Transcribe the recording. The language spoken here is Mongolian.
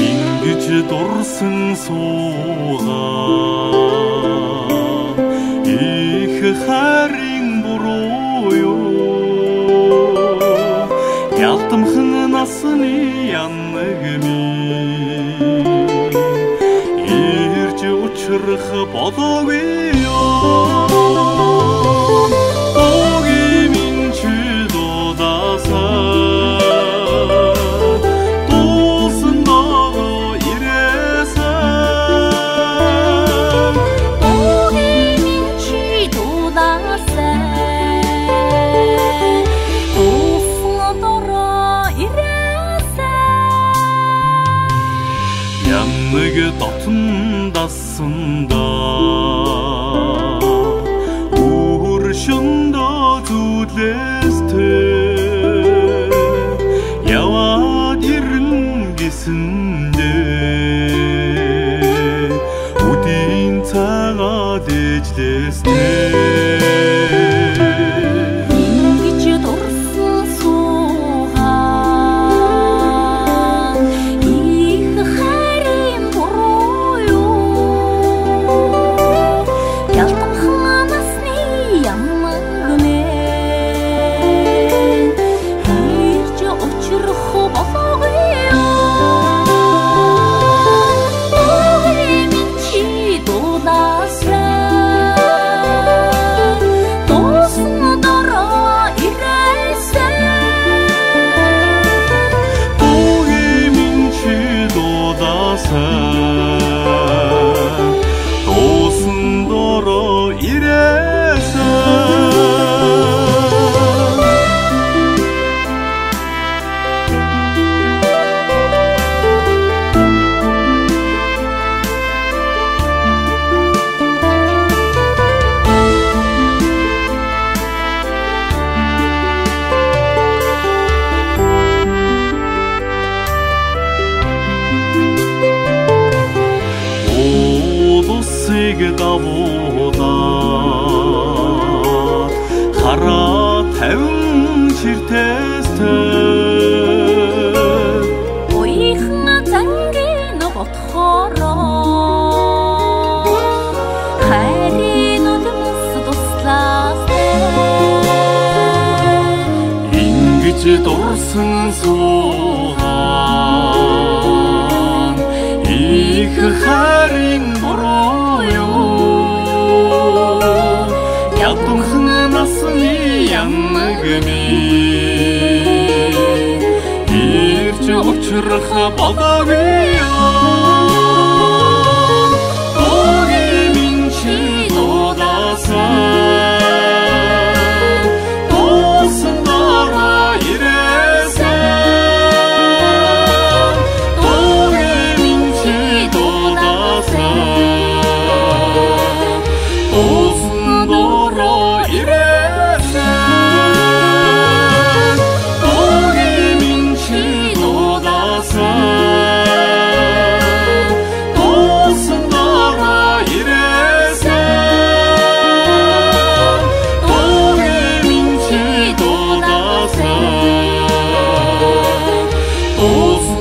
Ингэж дурсан суугаад их хайрын буруу юу ялтамхан насны яннаг минь ирж учрах болоогүй юу Янныг дотндасанда өршөндө зүлээстэй яваад ирнэ гэсэндээ үдийн цагаад ээжлээстэй давуудаад хараа тавин ширтээстэй уйхан зангийн ботхороо хайрын үлэмс туслаастай ингэж дурсан суугаад их хайрын буруу ялтамхан насны яннаг минь ирж учрах болоогүй юу Өөгийн минь чи дуудаасан дуусан дараа ирээсэн Өөгийн минь чи дуудаасан дуусан дараа ирээсэн Өөгийн минь чи дуудаасан дуусан дараа ирээсэн Өөгийн минь чи дуудаасан дуусан